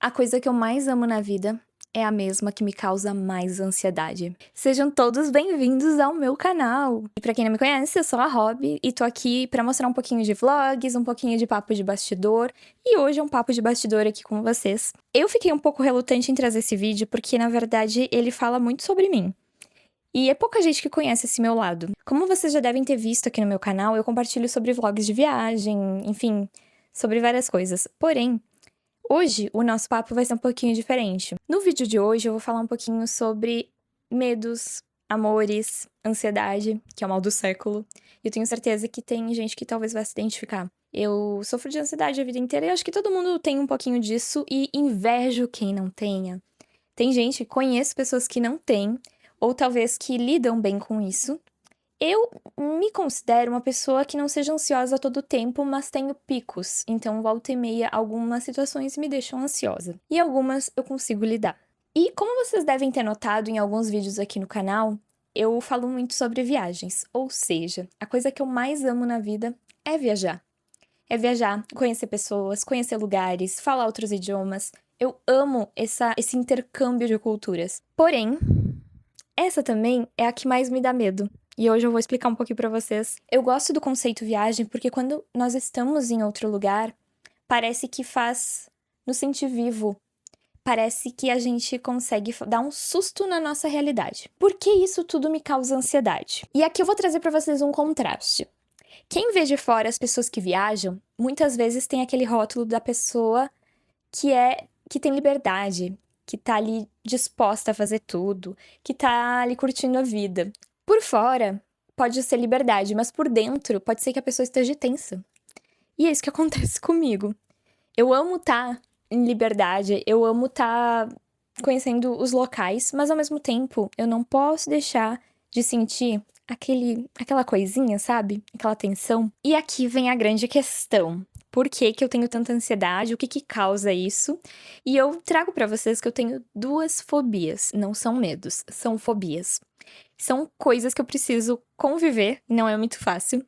A coisa que eu mais amo na vida é a mesma que me causa mais ansiedade. Sejam todos bem-vindos ao meu canal! E pra quem não me conhece, eu sou a Rob e tô aqui pra mostrar um pouquinho de vlogs, um pouquinho de papo de bastidor, e hoje é um papo de bastidor aqui com vocês. Eu fiquei um pouco relutante em trazer esse vídeo porque, na verdade, ele fala muito sobre mim. E é pouca gente que conhece esse meu lado. Como vocês já devem ter visto aqui no meu canal, eu compartilho sobre vlogs de viagem, enfim, sobre várias coisas. Porém, hoje, o nosso papo vai ser um pouquinho diferente. No vídeo de hoje, eu vou falar um pouquinho sobre medos, amores, ansiedade, que é o mal do século. E eu tenho certeza que tem gente que talvez vai se identificar. Eu sofro de ansiedade a vida inteira e acho que todo mundo tem um pouquinho disso e invejo quem não tenha. Tem gente, conheço pessoas que não têm, ou talvez que lidam bem com isso. Eu me considero uma pessoa que não seja ansiosa a todo tempo, mas tenho picos. Então, volta e meia, algumas situações me deixam ansiosa. E algumas eu consigo lidar. E como vocês devem ter notado em alguns vídeos aqui no canal, eu falo muito sobre viagens. Ou seja, a coisa que eu mais amo na vida é viajar. É viajar, conhecer pessoas, conhecer lugares, falar outros idiomas. Eu amo esse intercâmbio de culturas. Porém, essa também é a que mais me dá medo. E hoje eu vou explicar um pouquinho pra vocês. Eu gosto do conceito viagem porque quando nós estamos em outro lugar, parece que faz nos sentir vivo. Parece que a gente consegue dar um susto na nossa realidade. Por que isso tudo me causa ansiedade? E aqui eu vou trazer pra vocês um contraste. Quem vê de fora as pessoas que viajam, muitas vezes tem aquele rótulo da pessoa que tem liberdade, que tá ali disposta a fazer tudo, que tá ali curtindo a vida. Por fora, pode ser liberdade, mas por dentro pode ser que a pessoa esteja tensa. E é isso que acontece comigo. Eu amo estar em liberdade, eu amo estar conhecendo os locais, mas ao mesmo tempo eu não posso deixar de sentir aquela coisinha, sabe? Aquela tensão. E aqui vem a grande questão. Por que que eu tenho tanta ansiedade? O que que causa isso? E eu trago pra vocês que eu tenho duas fobias. Não são medos, são fobias. São coisas que eu preciso conviver, não é muito fácil.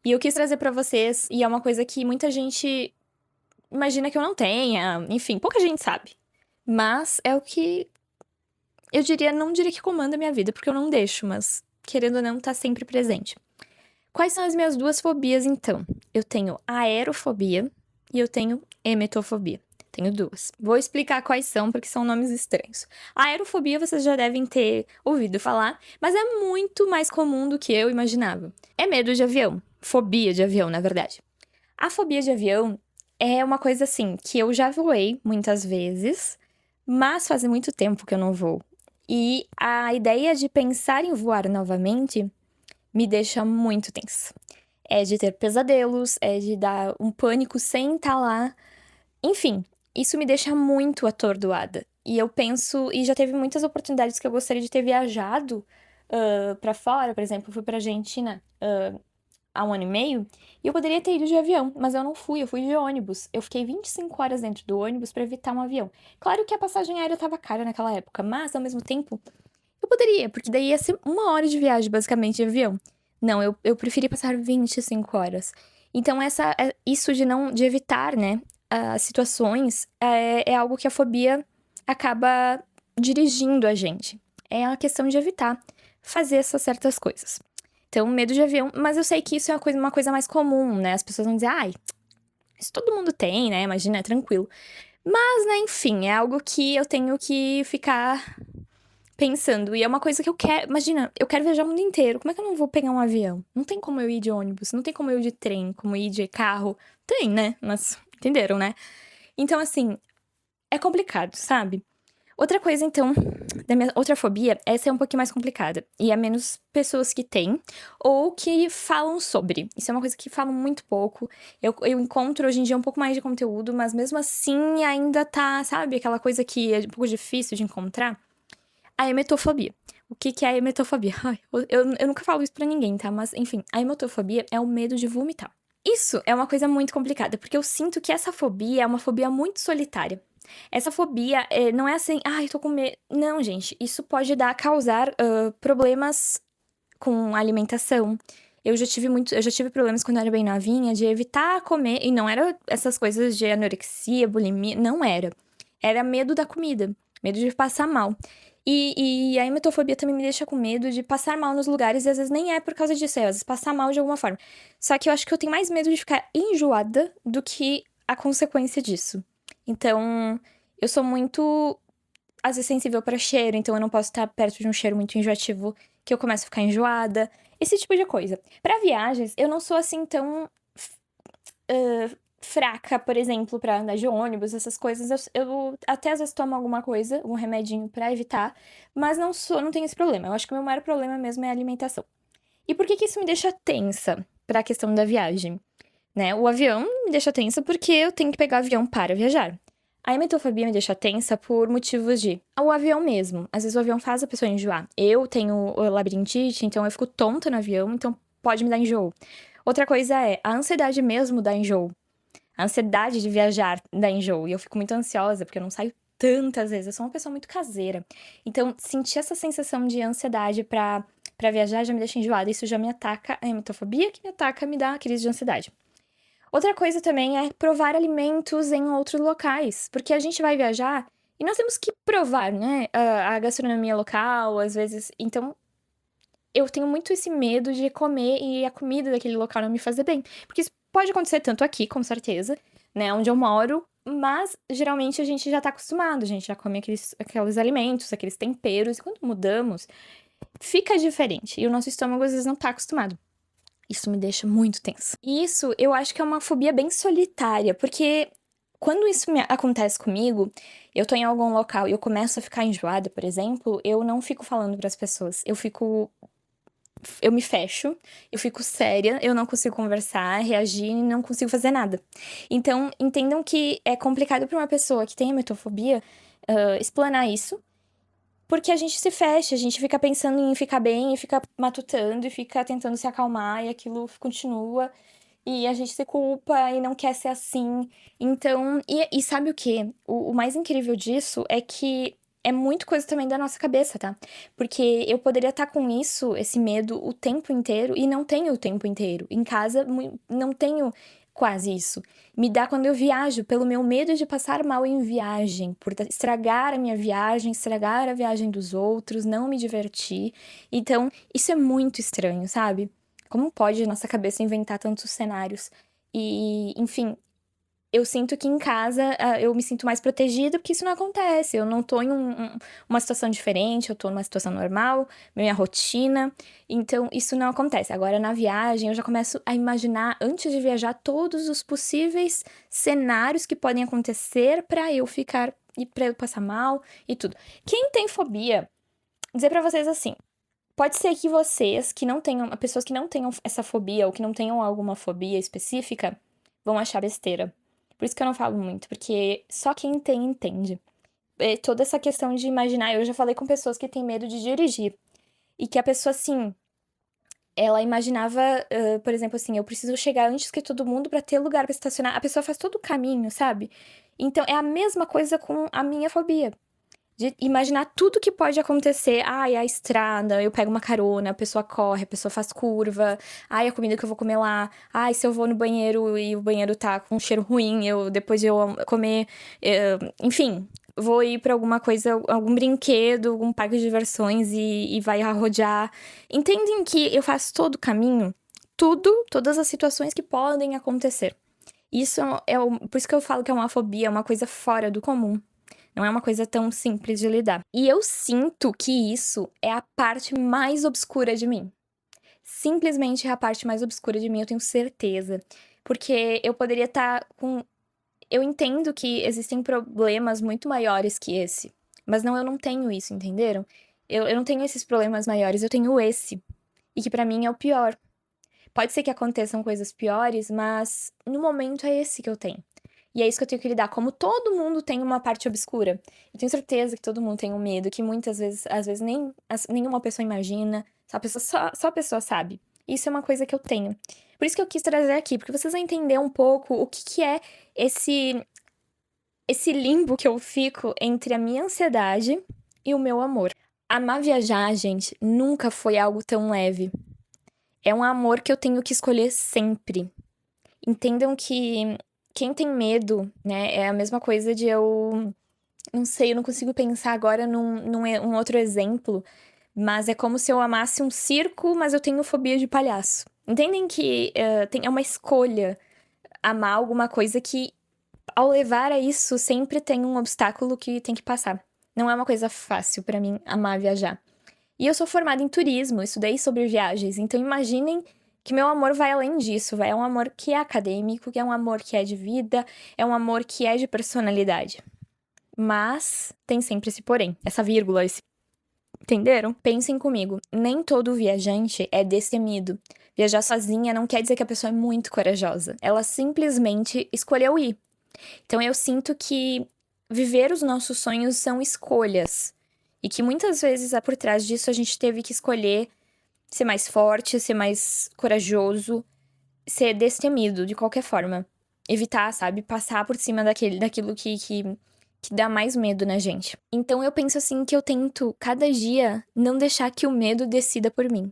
E eu quis trazer pra vocês, e é uma coisa que muita gente imagina que eu não tenha, enfim, pouca gente sabe. Mas é o que eu diria, não diria que comanda a minha vida, porque eu não deixo, mas querendo ou não, tá sempre presente. Quais são as minhas duas fobias, então? Eu tenho aerofobia e eu tenho emetofobia. Tenho duas. Vou explicar quais são, porque são nomes estranhos. A aerofobia vocês já devem ter ouvido falar, mas é muito mais comum do que eu imaginava. É medo de avião. Fobia de avião, na verdade. A fobia de avião é uma coisa assim, que eu já voei muitas vezes, mas faz muito tempo que eu não voo. E a ideia de pensar em voar novamente me deixa muito tensa. É de ter pesadelos, é de dar um pânico sem estar lá. Enfim, isso me deixa muito atordoada. E eu penso, e já teve muitas oportunidades que eu gostaria de ter viajado pra fora, por exemplo, eu fui pra Argentina há um ano e meio, e eu poderia ter ido de avião, mas eu não fui, eu fui de ônibus. Eu fiquei 25 horas dentro do ônibus pra evitar um avião. Claro que a passagem aérea tava cara naquela época, mas ao mesmo tempo eu poderia, porque daí ia ser uma hora de viagem, basicamente, de avião. Não, eu preferi passar 25 horas. Então, isso de evitar, né, as situações, é algo que a fobia acaba dirigindo a gente. É a questão de evitar fazer essas certas coisas. Então, medo de avião, mas eu sei que isso é uma coisa mais comum, né? As pessoas vão dizer, ai, isso todo mundo tem, né? Imagina, é tranquilo. Mas, né, enfim, é algo que eu tenho que ficar pensando. E é uma coisa que eu quero. Imagina, eu quero viajar o mundo inteiro. Como é que eu não vou pegar um avião? Não tem como eu ir de ônibus, não tem como eu ir de trem, como ir de carro. Tem, né? Mas entenderam, né? Então, assim, é complicado, sabe? Outra coisa, então, da minha outra fobia, essa é um pouquinho mais complicada. E é menos pessoas que têm ou que falam sobre. Isso é uma coisa que falam muito pouco. Eu encontro hoje em dia um pouco mais de conteúdo, mas mesmo assim ainda tá, sabe? Aquela coisa que é um pouco difícil de encontrar. A emetofobia. O que que é a emetofobia? Ai, eu nunca falo isso pra ninguém, tá? Mas, enfim, a emetofobia é o medo de vomitar. Isso é uma coisa muito complicada, porque eu sinto que essa fobia é uma fobia muito solitária. Essa fobia não é assim, ai, tô com medo. Não, gente, isso pode causar problemas com alimentação. Eu já tive problemas quando eu era bem novinha de evitar comer, e não era essas coisas de anorexia, bulimia, não era. Era medo da comida, medo de passar mal. E a emetofobia também me deixa com medo de passar mal nos lugares, e às vezes nem é por causa disso, às vezes passar mal de alguma forma. Só que eu acho que eu tenho mais medo de ficar enjoada do que a consequência disso. Então, eu sou muito, às vezes, sensível para cheiro, então eu não posso estar perto de um cheiro muito enjoativo que eu começo a ficar enjoada. Esse tipo de coisa. Para viagens, eu não sou assim tão fraca, por exemplo, pra andar de ônibus, essas coisas. Eu até às vezes tomo alguma coisa, um remedinho pra evitar, mas não tenho esse problema. Eu acho que o meu maior problema mesmo é a alimentação. E por que isso me deixa tensa pra questão da viagem? Né? O avião me deixa tensa porque eu tenho que pegar o avião para viajar. A emetofobia me deixa tensa por motivos de o avião mesmo. Às vezes o avião faz a pessoa enjoar. Eu tenho labirintite, então eu fico tonta no avião, então pode me dar enjoo. Outra coisa é a ansiedade mesmo dá enjoo. A ansiedade de viajar dá enjoo. E eu fico muito ansiosa, porque eu não saio tantas vezes. Eu sou uma pessoa muito caseira. Então, sentir essa sensação de ansiedade pra viajar já me deixa enjoada. Isso já me ataca. A emetofobia que me ataca me dá crise de ansiedade. Outra coisa também é provar alimentos em outros locais. Porque a gente vai viajar e nós temos que provar, né? A gastronomia local, às vezes. Então, eu tenho muito esse medo de comer e a comida daquele local não me fazer bem. Porque isso pode acontecer tanto aqui, com certeza, né, onde eu moro, mas geralmente a gente já tá acostumado, a gente já come aqueles alimentos, aqueles temperos, e quando mudamos, fica diferente. E o nosso estômago às vezes não tá acostumado. Isso me deixa muito tensa. E isso eu acho que é uma fobia bem solitária, porque quando isso acontece comigo, eu tô em algum local e eu começo a ficar enjoada, por exemplo, eu não fico falando pras pessoas. Eu me fecho, eu fico séria, eu não consigo conversar, reagir, não consigo fazer nada. Então, entendam que é complicado para uma pessoa que tem emetofobia explanar isso, porque a gente se fecha, a gente fica pensando em ficar bem, e fica matutando, e fica tentando se acalmar, e aquilo continua, e a gente se culpa e não quer ser assim. Então, e sabe o quê? O mais incrível disso é que é muito coisa também da nossa cabeça, tá? Porque eu poderia estar com isso, esse medo, o tempo inteiro, e não tenho o tempo inteiro. Em casa, não tenho quase isso. Me dá quando eu viajo, pelo meu medo de passar mal em viagem, por estragar a minha viagem, estragar a viagem dos outros, não me divertir. Então, isso é muito estranho, sabe? Como pode nossa cabeça inventar tantos cenários? E, enfim, eu sinto que em casa eu me sinto mais protegida porque isso não acontece. Eu não tô em uma situação diferente, eu tô numa situação normal, minha rotina. Então, isso não acontece. Agora, na viagem, eu já começo a imaginar, antes de viajar, todos os possíveis cenários que podem acontecer pra eu ficar e pra eu passar mal e tudo. Quem tem fobia, dizer pra vocês assim. Pode ser que vocês, que não tenham, pessoas que não tenham essa fobia ou que não tenham alguma fobia específica, vão achar besteira. Por isso que eu não falo muito, porque só quem tem entende. Toda essa questão de imaginar, eu já falei com pessoas que têm medo de dirigir. E que a pessoa, assim, ela imaginava, por exemplo, assim, eu preciso chegar antes que todo mundo pra ter lugar pra estacionar. A pessoa faz todo o caminho, sabe? Então é a mesma coisa com a minha fobia. De imaginar tudo que pode acontecer. Ai, a estrada, eu pego uma carona, a pessoa corre, a pessoa faz curva. Ai, a comida que eu vou comer lá. Ai, se eu vou no banheiro e o banheiro tá com um cheiro ruim, depois de eu comer. Enfim, vou ir pra alguma coisa, algum brinquedo, algum parque de diversões e vai rodear. Entendem que eu faço todo o caminho? Todas as situações que podem acontecer. Isso por isso que eu falo que é uma fobia, é uma coisa fora do comum. Não é uma coisa tão simples de lidar. E eu sinto que isso é a parte mais obscura de mim. Simplesmente é a parte mais obscura de mim, eu tenho certeza. Porque eu poderia estar com. Eu entendo que existem problemas muito maiores que esse. Mas não, eu não tenho isso, entenderam? Eu não tenho esses problemas maiores, eu tenho esse. E que pra mim é o pior. Pode ser que aconteçam coisas piores, mas no momento é esse que eu tenho. E é isso que eu tenho que lidar. Como todo mundo tem uma parte obscura, eu tenho certeza que todo mundo tem um medo, que muitas vezes, às vezes, nenhuma pessoa imagina, só a pessoa sabe. Isso é uma coisa que eu tenho. Por isso que eu quis trazer aqui, porque vocês vão entender um pouco o que é esse limbo que eu fico entre a minha ansiedade e o meu amor. Amar viajar, gente, nunca foi algo tão leve. É um amor que eu tenho que escolher sempre. Entendam que quem tem medo, né, é a mesma coisa de eu Não sei, eu não consigo pensar agora um outro exemplo, mas é como se eu amasse um circo, mas eu tenho fobia de palhaço. Entendem que é uma escolha amar alguma coisa que, ao levar a isso, sempre tem um obstáculo que tem que passar. Não é uma coisa fácil pra mim amar viajar. E eu sou formada em turismo, estudei sobre viagens, então imaginem que meu amor vai além disso, é um amor que é acadêmico, que é um amor que é de vida, é um amor que é de personalidade. Mas tem sempre esse porém, essa vírgula, esse... Entenderam? Pensem comigo, nem todo viajante é destemido. Viajar sozinha não quer dizer que a pessoa é muito corajosa, ela simplesmente escolheu ir. Então eu sinto que viver os nossos sonhos são escolhas. E que muitas vezes, por trás disso, a gente teve que escolher ser mais forte, ser mais corajoso, ser destemido de qualquer forma. Evitar, sabe? Passar por cima daquilo que dá mais medo na gente. Então eu penso assim que eu tento, cada dia, não deixar que o medo decida por mim.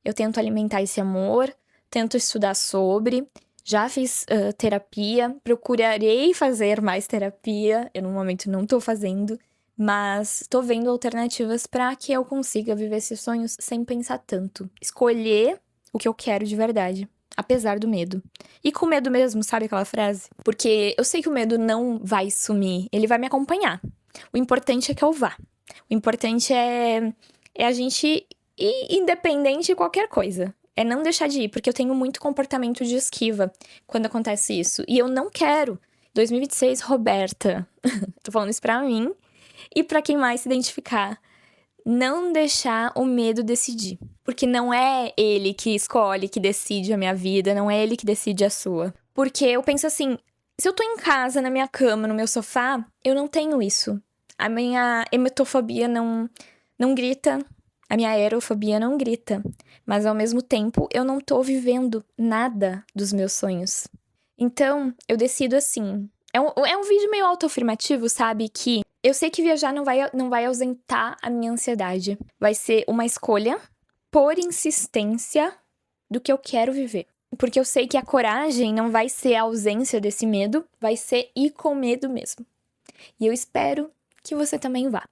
Eu tento alimentar esse amor, tento estudar sobre. Já fiz terapia, procurarei fazer mais terapia. Eu, no momento, não tô fazendo. Mas tô vendo alternativas pra que eu consiga viver esses sonhos sem pensar tanto. Escolher o que eu quero de verdade, apesar do medo. E com medo mesmo, sabe aquela frase? Porque eu sei que o medo não vai sumir, ele vai me acompanhar. O importante é que eu vá. O importante é a gente ir independente de qualquer coisa. É não deixar de ir, porque eu tenho muito comportamento de esquiva quando acontece isso. E eu não quero. 2026, Roberta. Tô falando isso pra mim. E pra quem mais se identificar, não deixar o medo decidir. Porque não é ele que escolhe, que decide a minha vida, não é ele que decide a sua. Porque eu penso assim, se eu tô em casa, na minha cama, no meu sofá, eu não tenho isso. A minha emetofobia não grita, a minha aerofobia não grita. Mas ao mesmo tempo, eu não tô vivendo nada dos meus sonhos. Então, eu decido assim. É um vídeo meio autoafirmativo, sabe? Que eu sei que viajar não vai ausentar a minha ansiedade. Vai ser uma escolha por insistência do que eu quero viver. Porque eu sei que a coragem não vai ser a ausência desse medo, vai ser ir com medo mesmo. E eu espero que você também vá.